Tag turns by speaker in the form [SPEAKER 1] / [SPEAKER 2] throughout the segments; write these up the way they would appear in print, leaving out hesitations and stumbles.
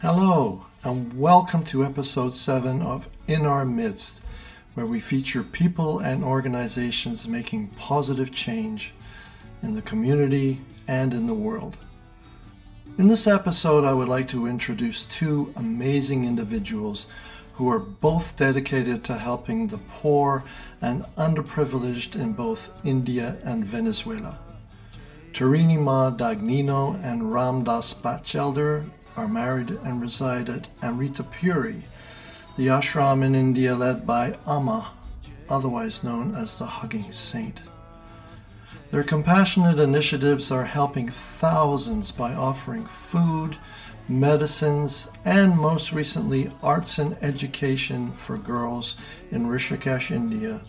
[SPEAKER 1] Hello, and welcome to episode 7 of In Our Midst, where we feature people and organizations making positive change in the community and in the world. In this episode, I would like to introduce two amazing individuals who are both dedicated to helping the poor and underprivileged in both India and Venezuela. Tarini Ma, Dagnino, and Batchelder are married and reside at Amritapuri, the ashram in India led by Amma, otherwise known as the Hugging Saint. Their compassionate initiatives are helping thousands by offering food, medicines, and most recently arts and education for girls in Rishikesh, India,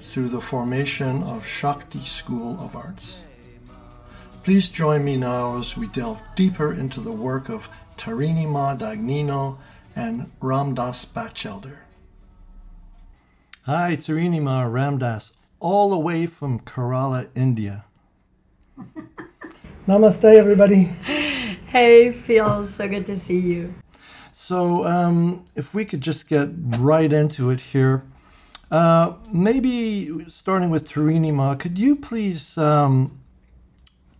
[SPEAKER 1] through the formation of Shakti School of Art. Please join me now as we delve deeper into the work of Tarini Ma, Dagnino, and Batchelder. Hi, Tarini Ma, Ramdas, all the way from Kerala, India.
[SPEAKER 2] Namaste, everybody.
[SPEAKER 3] Hey, Phil, so good to see you.
[SPEAKER 1] So if we could just get right into it here, maybe starting with Tarini Ma, could you please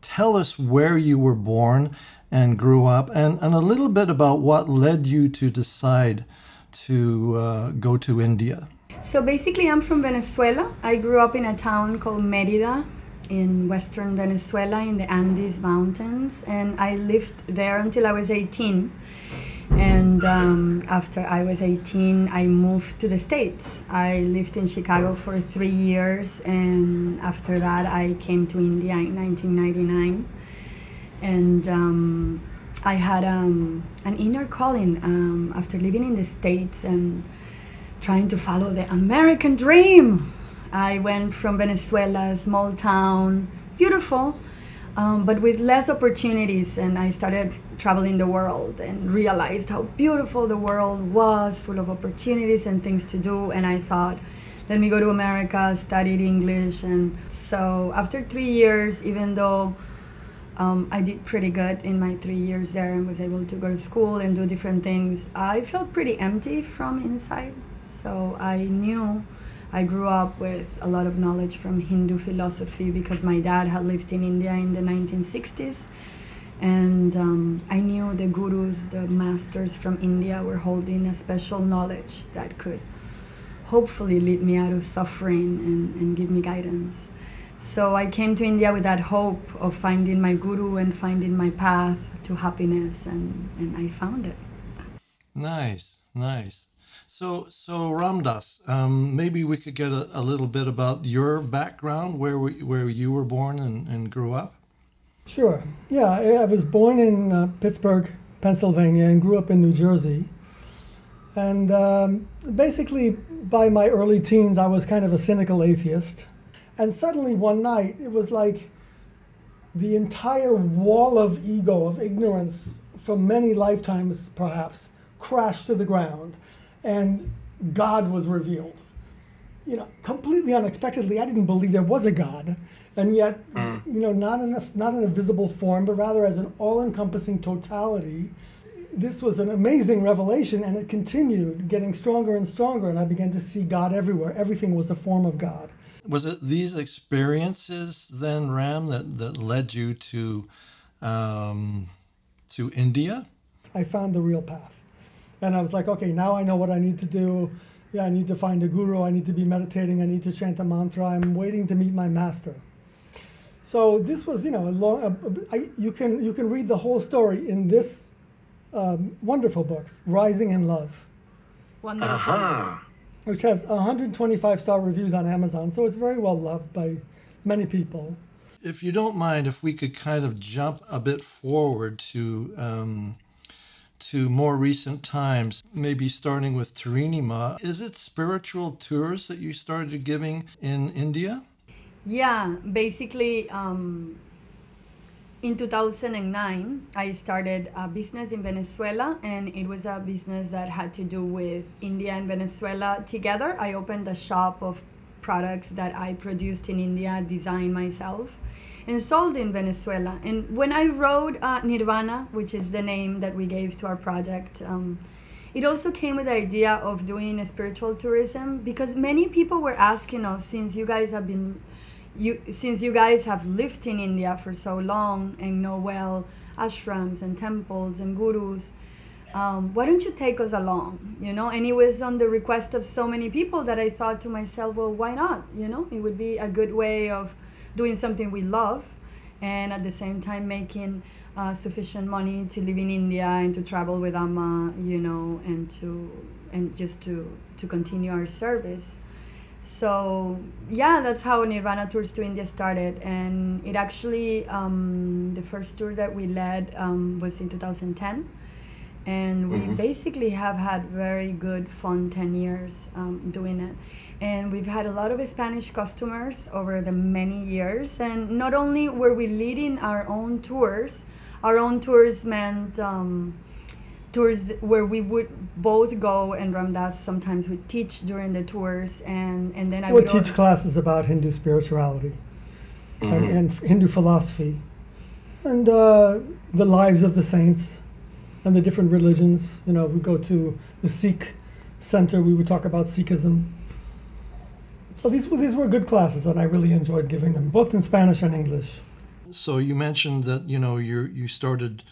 [SPEAKER 1] tell us where you were born and grew up, and a little bit about what led you to decide to go to India?
[SPEAKER 3] So basically, I'm from Venezuela. I grew up in a town called Mérida in western Venezuela in the Andes Mountains, and I lived there until I was 18. And after I was 18, I moved to the States. I lived in Chicago for 3 years, and after that, I came to India in 1999. And I had an inner calling after living in the States and trying to follow the American dream. I went from Venezuela, small town, beautiful, but with less opportunities, and I started traveling the world and realized how beautiful the world was, full of opportunities and things to do. And I thought, let me go to America, studied English. And so after 3 years, even though I did pretty good in my 3 years there and was able to go to school and do different things, I felt pretty empty from inside. So I knew I grew up with a lot of knowledge from Hindu philosophy because my dad had lived in India in the 1960s. And I knew the gurus, the masters from India were holding a special knowledge that could hopefully lead me out of suffering and give me guidance. So I came to India with that hope of finding my guru and finding my path to happiness, and I found it.
[SPEAKER 1] Nice. So Ramdas, maybe we could get a little bit about your background, where you were born and grew up.
[SPEAKER 2] Sure. Yeah, I was born in Pittsburgh, Pennsylvania, and grew up in New Jersey. And basically, by my early teens, I was kind of a cynical atheist. And suddenly one night, it was like the entire wall of ego, of ignorance from many lifetimes perhaps, crashed to the ground. And God was revealed. Completely unexpectedly. I didn't believe there was a God. And yet, not in a visible form, but rather as an all-encompassing totality. This was an amazing revelation, and it continued, getting stronger and stronger, and I began to see God everywhere. Everything was a form of God.
[SPEAKER 1] Was it these experiences then, Ram, that led you to India?
[SPEAKER 2] I found the real path. And I was like, okay, now I know what I need to do. Yeah, I need to find a guru. I need to be meditating. I need to chant a mantra. I'm waiting to meet my master. So this was, a long. You can read the whole story in this wonderful book, Rising in Love.
[SPEAKER 3] Wonderful.
[SPEAKER 1] Uh-huh.
[SPEAKER 2] Which has 125-star reviews on Amazon. So it's very well loved by many people.
[SPEAKER 1] If you don't mind, if we could kind of jump a bit forward to more recent times, maybe starting with Tarini Ma. Is it spiritual tours that you started giving in India?
[SPEAKER 3] Yeah, basically in 2009, I started a business in Venezuela, and it was a business that had to do with India and Venezuela together. I opened a shop of products that I produced in India, designed myself, and sold in Venezuela. And when I wrote Nirvana, which is the name that we gave to our project, it also came with the idea of doing a spiritual tourism, because many people were asking us, since you guys have lived in India for so long and know well ashrams and temples and gurus, why don't you take us along, you know? And it was on the request of so many people that I thought to myself, well, why not? You know, it would be a good way of doing something we love, and at the same time making sufficient money to live in India and to travel with Amma, you know, and just to continue our service. So yeah, that's how Nirvana Tours to India started. And it actually, the first tour that we led was in 2010. And we basically have had very good fun 10 years doing it. And we've had a lot of Spanish customers over the many years. And not only were we leading our own tours meant tours where we would both go, and Ramdas sometimes would teach during the tours. And then I would
[SPEAKER 2] teach classes about Hindu spirituality and Hindu philosophy and the lives of the saints and the different religions. You know, we go to the Sikh center, we would talk about Sikhism. So these were good classes, and I really enjoyed giving them, both in Spanish and English.
[SPEAKER 1] So you mentioned that, you know, you started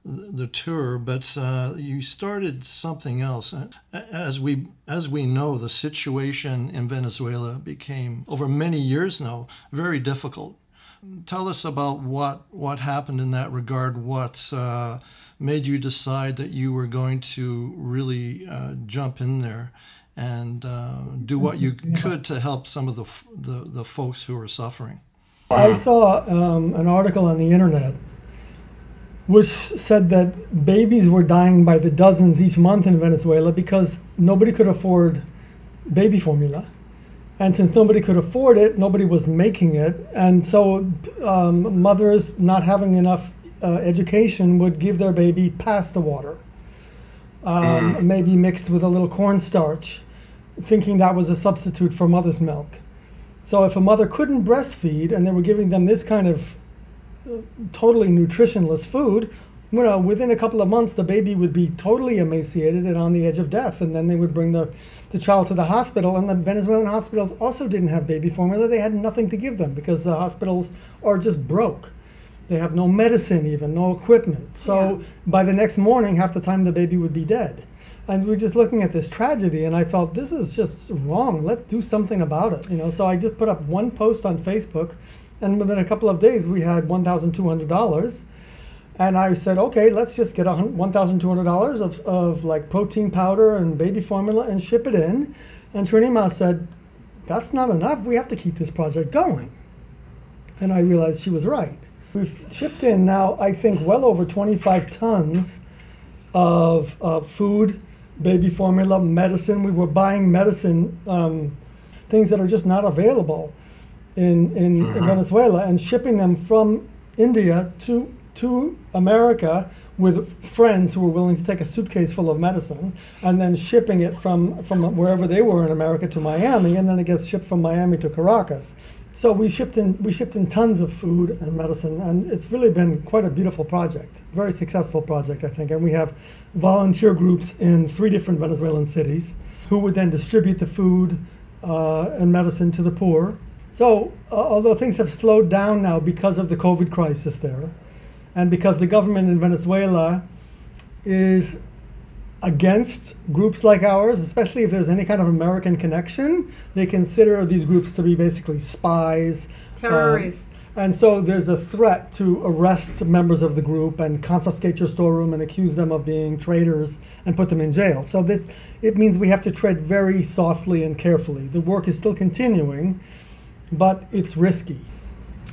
[SPEAKER 1] the tour, but you started something else. As we know, the situation in Venezuela became, over many years now, very difficult. Tell us about what happened in that regard. What made you decide that you were going to really jump in there and do what you could to help some of the folks who were suffering?
[SPEAKER 2] I saw an article on the internet which said that babies were dying by the dozens each month in Venezuela because nobody could afford baby formula. And since nobody could afford it, nobody was making it. And so mothers not having enough education would give their baby pasta water, maybe mixed with a little cornstarch, thinking that was a substitute for mother's milk. So if a mother couldn't breastfeed and they were giving them this kind of totally nutritionless food, you know, within a couple of months the baby would be totally emaciated and on the edge of death, and then they would bring the child to the hospital. And the Venezuelan hospitals also didn't have baby formula. They had nothing to give them because the hospitals are just broke. They have no medicine, even no equipment. So by the next morning, half the time the baby would be dead. And we were just looking at this tragedy, and I felt, this is just wrong. Let's do something about it, you know. So I just put up one post on Facebook, and within a couple of days we had $1,200. And I said, okay, let's just get $1,200 of like protein powder and baby formula and ship it in. And Tarini Ma said, that's not enough. We have to keep this project going. And I realized she was right. We've shipped in now, I think, well over 25 tons of food, baby formula, medicine. We were buying medicine, things that are just not available in Venezuela, and shipping them from India to America with friends who were willing to take a suitcase full of medicine, and then shipping it from wherever they were in America to Miami, and then it gets shipped from Miami to Caracas. So we shipped in tons of food and medicine, and it's really been quite a beautiful project, very successful project, I think. And we have volunteer groups in 3 different Venezuelan cities who would then distribute the food and medicine to the poor. So although things have slowed down now because of the COVID crisis there, and because the government in Venezuela is against groups like ours, especially if there's any kind of American connection, they consider these groups to be basically spies,
[SPEAKER 3] terrorists.
[SPEAKER 2] And so there's a threat to arrest members of the group and confiscate your storeroom and accuse them of being traitors and put them in jail. So it means we have to tread very softly and carefully. The work is still continuing, but it's risky.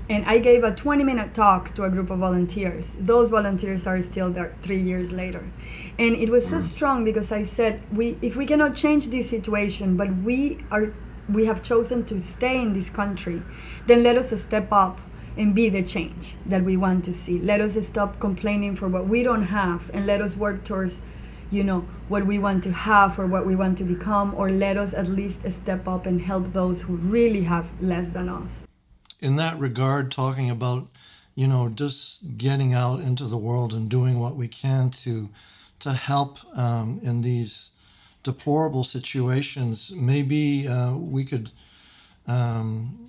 [SPEAKER 3] And I gave a 20-minute talk to a group of volunteers. Those volunteers are still there 3 years later. And it was so strong because I said, if we cannot change this situation, but we have chosen to stay in this country, then let us step up and be the change that we want to see. Let us stop complaining for what we don't have, and let us work towards, what we want to have or what we want to become, or let us at least step up and help those who really have less than us.
[SPEAKER 1] In that regard, talking about, just getting out into the world and doing what we can to help in these deplorable situations, maybe we could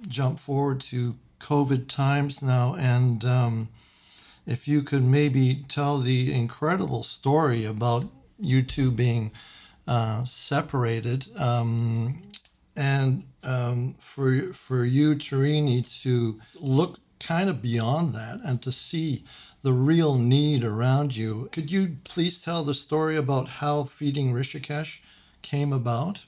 [SPEAKER 1] jump forward to COVID times now, and if you could maybe tell the incredible story about you two being separated, and for you, Tarini, to look kind of beyond that and to see the real need around you. Could you please tell the story about how Feeding Rishikesh came about?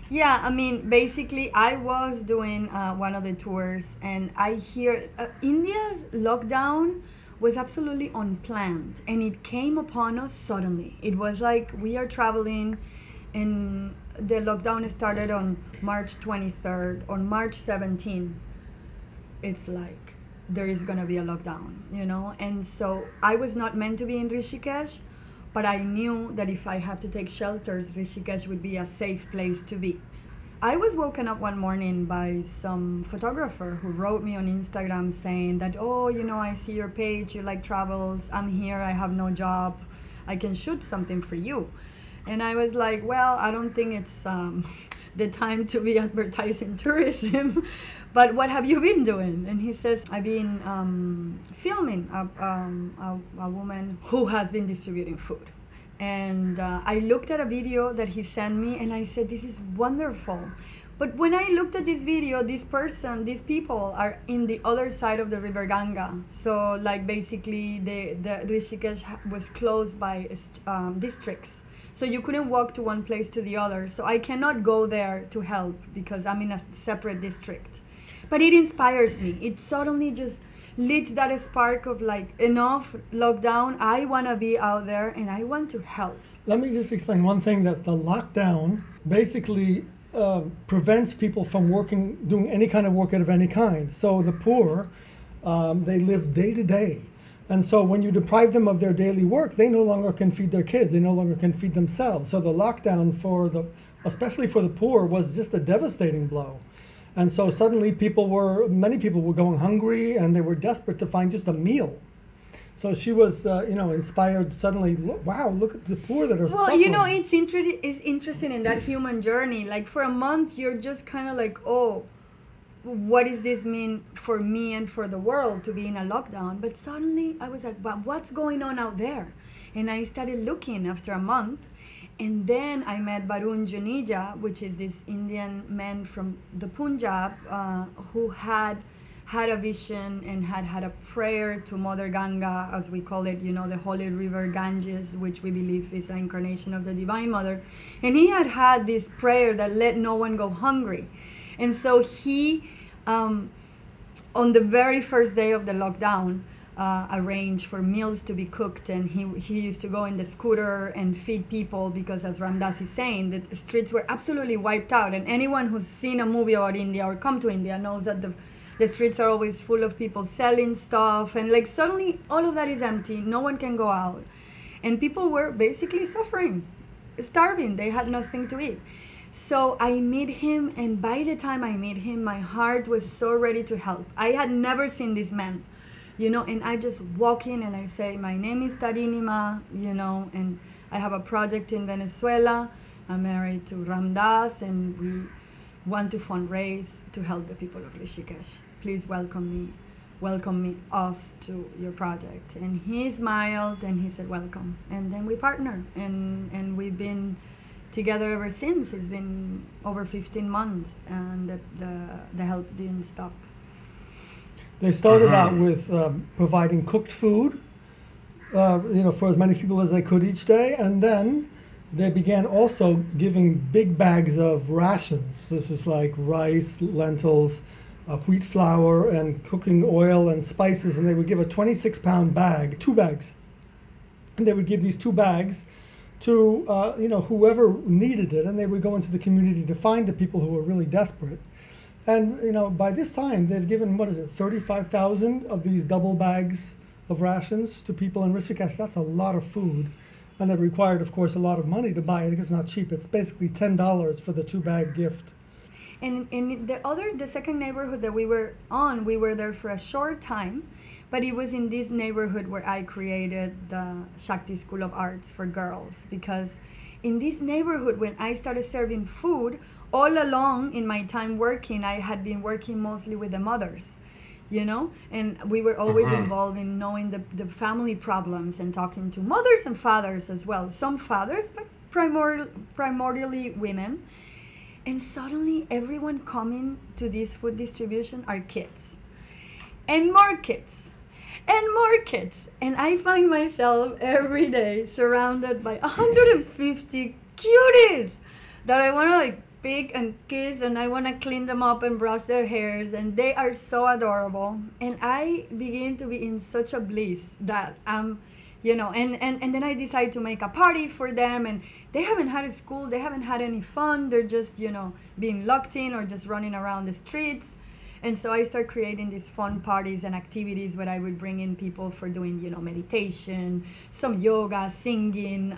[SPEAKER 3] Yeah, I mean, basically, I was doing one of the tours, and I hear India's lockdown was absolutely unplanned, and it came upon us suddenly. It was like we are traveling, and the lockdown started on March 23rd. On March 17th, it's like there is gonna be a lockdown, And so I was not meant to be in Rishikesh, but I knew that if I had to take shelters, Rishikesh would be a safe place to be. I was woken up one morning by some photographer who wrote me on Instagram saying that, I see your page, you like travels, I'm here, I have no job, I can shoot something for you. And I was like, well, I don't think it's the time to be advertising tourism, but what have you been doing? And he says, I've been filming a woman who has been distributing food. And I looked at a video that he sent me, and I said, this is wonderful. But when I looked at this video, these people are in the other side of the river Ganga. So like basically the Rishikesh was closed by districts. So you couldn't walk to one place to the other. So I cannot go there to help because I'm in a separate district. But it inspires me. It suddenly just lit that spark of like, enough lockdown. I want to be out there and I want to help.
[SPEAKER 2] Let me just explain one thing, that the lockdown basically prevents people from doing any kind of work of any kind. So the poor, they live day to day. And so when you deprive them of their daily work, they no longer can feed their kids. They no longer can feed themselves. So the lockdown especially for the poor, was just a devastating blow. And so suddenly many people were going hungry, and they were desperate to find just a meal. So she was, inspired suddenly. Look at the poor that are suffering.
[SPEAKER 3] Well, it's interesting in that human journey. Like for a month, you're just kind of like, oh, what does this mean for me and for the world to be in a lockdown? But suddenly I was like, but what's going on out there? And I started looking after a month. And then I met Barun Juneja, which is this Indian man from the Punjab who had a vision and had a prayer to Mother Ganga, as we call it, the holy river Ganges, which we believe is an incarnation of the Divine Mother. And he had this prayer that let no one go hungry. And so he, on the very first day of the lockdown, arranged for meals to be cooked, and he used to go in the scooter and feed people, because as Ramdas is saying, the streets were absolutely wiped out. And anyone who's seen a movie about India or come to India knows that the streets are always full of people selling stuff, and like suddenly all of that is empty, no one can go out, and people were basically suffering, starving, they had nothing to eat. So I meet him, and by the time I meet him, my heart was so ready to help. I had never seen this man, and I just walk in and I say, my name is Tarini Ma, and I have a project in Venezuela. I'm married to Ramdas, and we want to fundraise to help the people of Rishikesh. Please welcome us to your project. And he smiled and he said, welcome. And then we partnered, and we've been together ever since. It's been over 15 months, and the help didn't stop.
[SPEAKER 2] They started out with providing cooked food, for as many people as they could each day, and then they began also giving big bags of rations. This is like rice, lentils, wheat flour, and cooking oil and spices, and they would give a 26-pound bag, 2 bags, and they would give these 2 bags to whoever needed it, and they would go into the community to find the people who were really desperate. And by this time they've given 35,000 of these double bags of rations to people in Rishikesh. That's a lot of food, And it required, of course, a lot of money to buy it. It's not cheap. It's basically $10 for the 2-bag gift.
[SPEAKER 3] And in the second neighborhood that we were on, we were there for a short time, but it was in this neighborhood where I created the Shakti School of Arts for girls, because in this neighborhood, when I started serving food, all along in my time working, I had been working mostly with the mothers, you know, and we were always involved in knowing the family problems and talking to mothers and fathers as well. Some fathers, but primordially women. And suddenly everyone coming to this food distribution are kids. And more kids. And more kids. And I find myself every day surrounded by 150 cuties that I want to like pick and kiss, and I want to clean them up and brush their hairs, and they are so adorable. And I begin to be in such a bliss that I'm, you know, and then I decide to make a party for them, and they haven't had a school, they haven't had any fun, they're just, you know, being locked in or just running around the streets. And so I start creating these fun parties and activities where I would bring in people for doing, you know, meditation, some yoga, singing,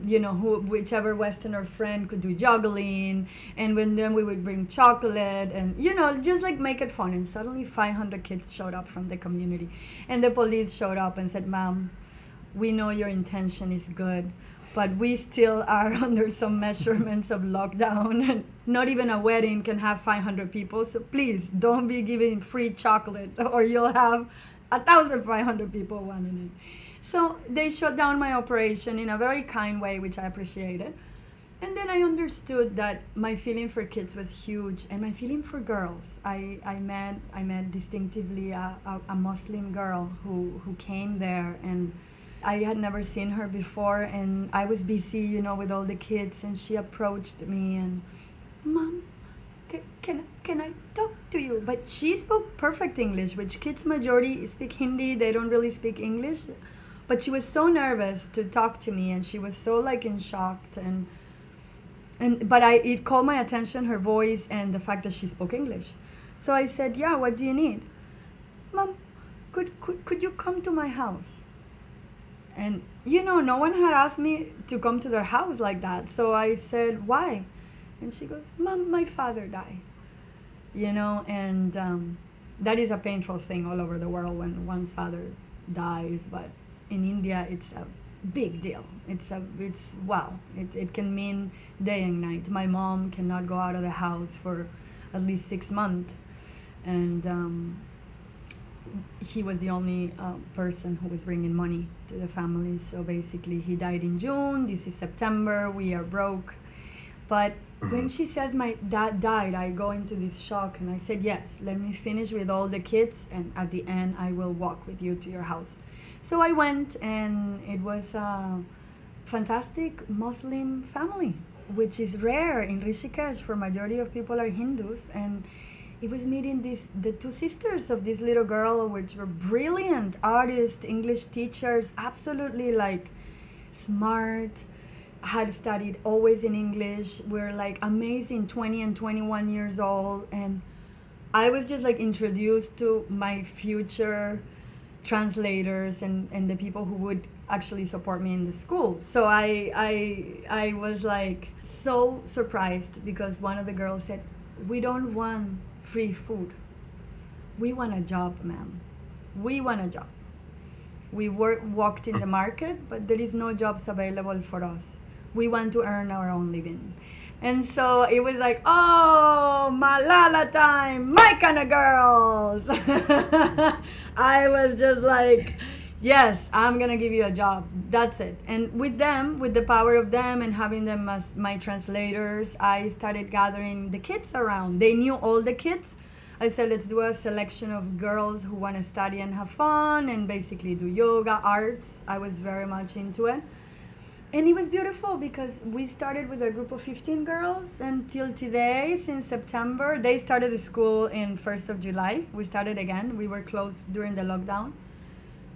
[SPEAKER 3] you know, whichever Westerner friend could do juggling. And then we would bring chocolate and, you know, just like make it fun. And suddenly 500 kids showed up from the community. And the police showed up and said, "Ma'am, we know your intention is good, but we still are under some measurements of lockdown, and not even a wedding can have 500 people. So please don't be giving free chocolate or you'll have 1,500 people wanting it." So they shut down my operation in a very kind way, which I appreciated. And then I understood that my feeling for kids was huge, and my feeling for girls. I met distinctively a Muslim girl who came there, and I had never seen her before, and I was busy, you know, with all the kids, and she approached me and, "Mom, can I talk to you?" But she spoke perfect English, which kids majority speak Hindi, they don't really speak English. But she was so nervous to talk to me, and she was so like in shock, but it called my attention, her voice and the fact that she spoke English. So I said, "Yeah, what do you need?" "Mom, could you come to my house?" And, you know, no one had asked me to come to their house like that. So I said, "Why?" And she goes, "Mom, my father died." You know, and that is a painful thing all over the world when one's father dies. But in India, it's a big deal. It's wow. It can mean day and night. My mom cannot go out of the house for at least 6 months. And he was the only person who was bringing money to the family. So basically he died in June, this is September, we are broke. But when she says my dad died, I go into this shock, and I said, "Yes, let me finish with all the kids, and at the end I will walk with you to your house." So I went, and it was a fantastic Muslim family, which is rare in Rishikesh, for majority of people are Hindus. And it was meeting the two sisters of this little girl, which were brilliant artists, English teachers, absolutely like smart, had studied always in English, were like amazing, 20 and 21 years old. And I was just like introduced to my future translators and the people who would actually support me in the school. So I was like so surprised, because one of the girls said, "We don't want free food. We want a job, ma'am. We want a job. We walked in the market, but there is no jobs available for us. We want to earn our own living." And so it was like, oh, Malala time, my kind of girls. I was just like, yes, I'm going to give you a job. That's it. And with them, with the power of them and having them as my translators, I started gathering the kids around. They knew all the kids. I said, let's do a selection of girls who want to study and have fun and basically do yoga, arts. I was very much into it. And it was beautiful, because we started with a group of 15 girls until today, since September. They started the school in 1st of July. We started again. We were closed during the lockdown.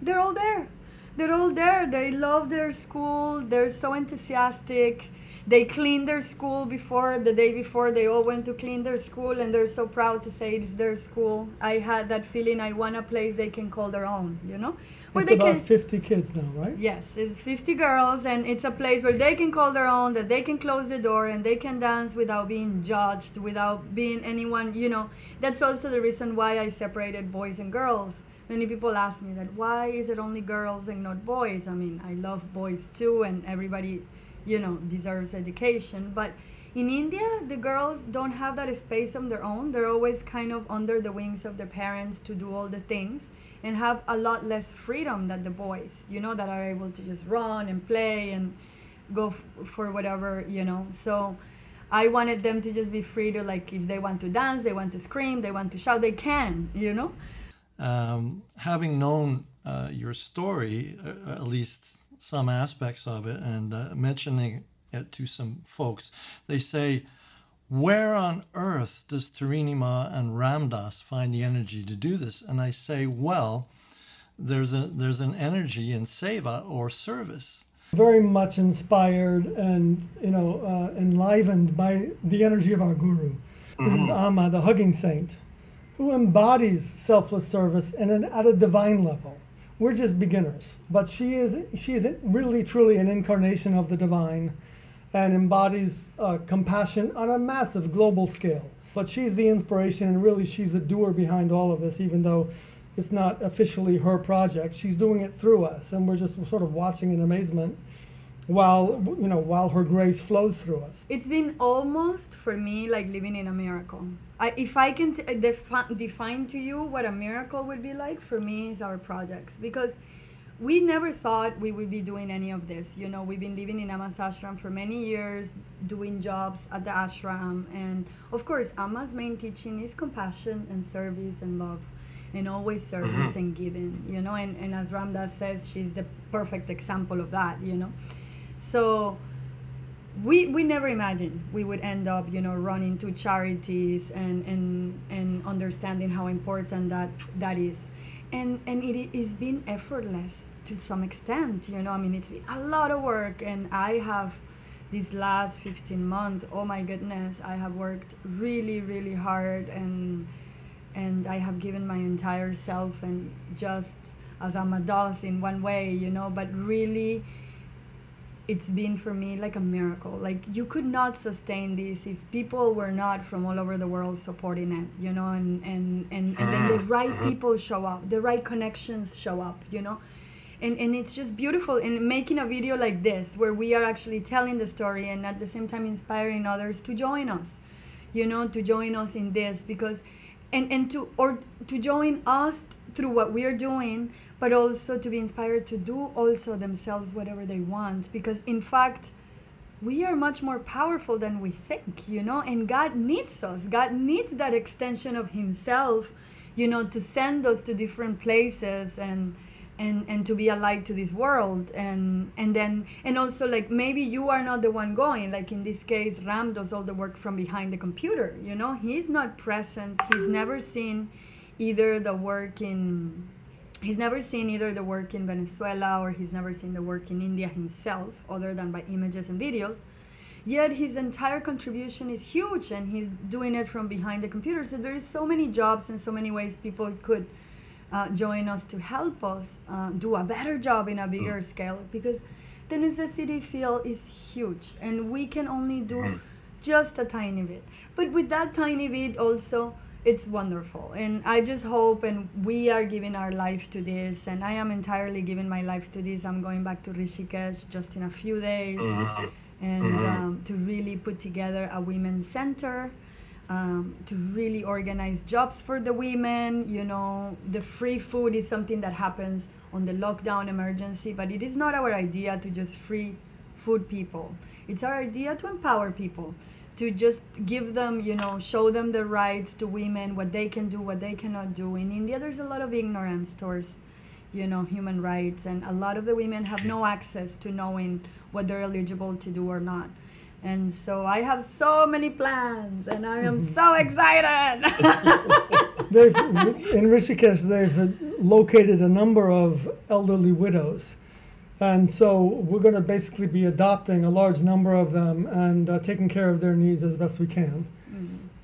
[SPEAKER 3] They're all there. They're all there. They love their school. They're so enthusiastic. They clean their school the day before. They all went to clean their school, and they're so proud to say it's their school. I had that feeling. I want a place they can call their own, you know? Where
[SPEAKER 2] It's
[SPEAKER 3] they
[SPEAKER 2] about
[SPEAKER 3] can,
[SPEAKER 2] 50 kids now, right?
[SPEAKER 3] yes, it's 50 girls, and it's a place where they can call their own, that they can close the door, and they can dance without being judged, without being anyone, you know. That's also the reason why I separated boys and girls. Many people ask me that, why is it only girls and not boys? I mean, I love boys too, and everybody, you know, deserves education. But in India, the girls don't have that space on their own. They're always kind of under the wings of their parents to do all the things, and have a lot less freedom than the boys, you know, that are able to just run and play and go for whatever, you know. So I wanted them to just be free to, like, if they want to dance, they want to scream, they want to shout, they can, you know.
[SPEAKER 1] Having known your story, at least some aspects of it, and mentioning it to some folks, they say, where on earth does Tarini Ma and Ramdas find the energy to do this? And I say, well, there's an energy in seva, or service.
[SPEAKER 2] Very much inspired and, you know, enlivened by the energy of our guru. This is Amma, the hugging saint, who embodies selfless service and at a divine level. We're just beginners, but she is really truly an incarnation of the divine, and embodies compassion on a massive global scale. But she's the inspiration, and really she's the doer behind all of this, even though it's not officially her project. She's doing it through us, and we're just sort of watching in amazement while her grace flows through us.
[SPEAKER 3] It's been almost, for me, like living in a miracle. If I can define to you what a miracle would be like, for me, is our projects. Because we never thought we would be doing any of this. You know, we've been living in Amma's ashram for many years, doing jobs at the ashram. And of course, Amma's main teaching is compassion and service and love, and always service and giving, you know. And as Ramdas says, she's the perfect example of that, you know. So we never imagined we would end up, you know, running to charities and understanding how important that is. And it has been effortless to some extent, you know. I mean, it's been a lot of work, and I have, these last 15 months, oh my goodness, I have worked really, really hard, and I have given my entire self, and just as Amma does in one way, you know. But really, it's been for me like a miracle. Like, you could not sustain this if people were not from all over the world supporting it, you know, and then the right people show up, the right connections show up, you know. And it's just beautiful. And making a video like this, where we are actually telling the story and at the same time inspiring others to join us, you know, to join us in this, because to join us through what we are doing, but also to be inspired to do also themselves whatever they want. Because in fact, we are much more powerful than we think, you know, and God needs us. God needs that extension of himself, you know, to send us to different places and to be a light to this world. And also, like, maybe you are not the one going, like in this case, Ram does all the work from behind the computer, you know. He's not present. He's never seen either the work in Venezuela, or he's never seen the work in India himself, other than by images and videos. Yet his entire contribution is huge, and he's doing it from behind the computer. So there is so many jobs and so many ways people could join us to help us do a better job in a bigger scale, because the necessity field is huge, and we can only do just a tiny bit. But with that tiny bit also, it's wonderful. And I just hope, and we are giving our life to this, and I am entirely giving my life to this. I'm going back to Rishikesh just in a few days, and to really put together a women's center, to really organize jobs for the women. You know, the free food is something that happens on the lockdown emergency, but it is not our idea to just free food people. It's our idea to empower people, to just give them, you know, show them the rights to women, what they can do, what they cannot do. In India, there's a lot of ignorance towards, you know, human rights, and a lot of the women have no access to knowing what they're eligible to do or not. And so I have so many plans, and I am so excited.
[SPEAKER 2] In Rishikesh, they've located a number of elderly widows And so we're going to basically be adopting a large number of them and taking care of their needs as best we can.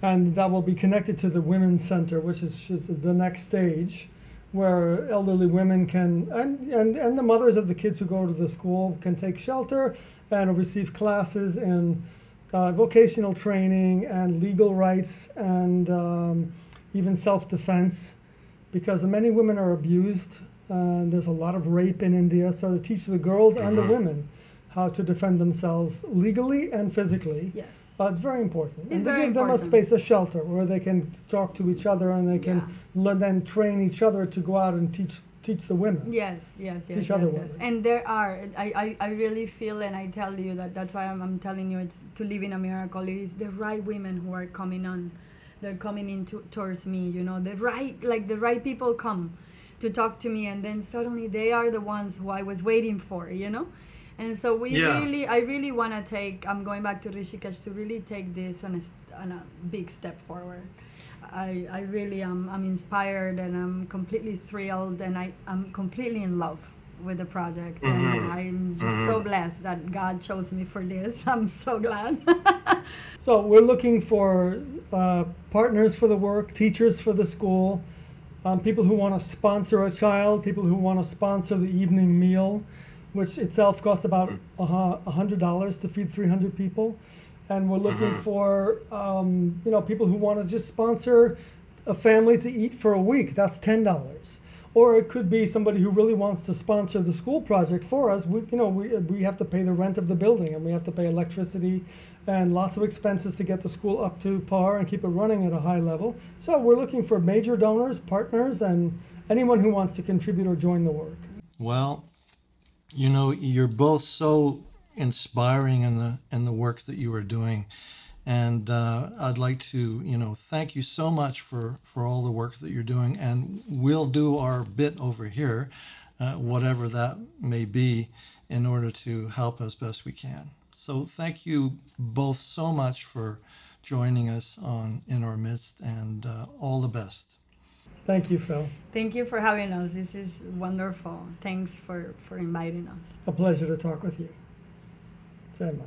[SPEAKER 2] And that will be connected to the Women's Center, which is just the next stage, where elderly women can, and the mothers of the kids who go to the school can take shelter and receive classes in vocational training and legal rights and even self-defense, because many women are abused. There's a lot of rape in India, so to teach the girls and the women how to defend themselves legally and physically.
[SPEAKER 3] Yes.
[SPEAKER 2] It's very important.
[SPEAKER 3] It's
[SPEAKER 2] and
[SPEAKER 3] very
[SPEAKER 2] to give them a space, a shelter, where they can talk to each other and they can then train each other to go out and teach the women.
[SPEAKER 3] Yes.
[SPEAKER 2] Teach other women.
[SPEAKER 3] And there are, I really feel, and I tell you that's why I'm telling you, it's to live in a miracle. It is the right women who are coming on. They're coming in towards me, the right people come to talk to me, and then suddenly they are the ones who I was waiting for, And so I really want to take, I'm going back to Rishikesh to really take this on a big step forward. I really I'm inspired, and I'm completely thrilled, and I'm completely in love with the project. And I'm just so blessed that God chose me for this. I'm so glad.
[SPEAKER 2] So we're looking for partners for the work, teachers for the school, people who want to sponsor a child, people who want to sponsor the evening meal, which itself costs about $100 to feed 300 people. And we're looking for people who want to just sponsor a family to eat for a week. That's $10. Or it could be somebody who really wants to sponsor the school project for us. We have to pay the rent of the building, and we have to pay electricity and lots of expenses to get the school up to par and keep it running at a high level. So we're looking for major donors, partners, and anyone who wants to contribute or join the work.
[SPEAKER 1] Well, you're both so inspiring in the work that you are doing, and I'd like to thank you so much for all the work that you're doing, and we'll do our bit over here, whatever that may be, in order to help as best we can. So thank you both so much for joining us in our midst, and all the best.
[SPEAKER 2] Thank you, Phil.
[SPEAKER 3] Thank you for having us. This is wonderful. Thanks for inviting us.
[SPEAKER 2] A pleasure to talk with you. Tarini Ma.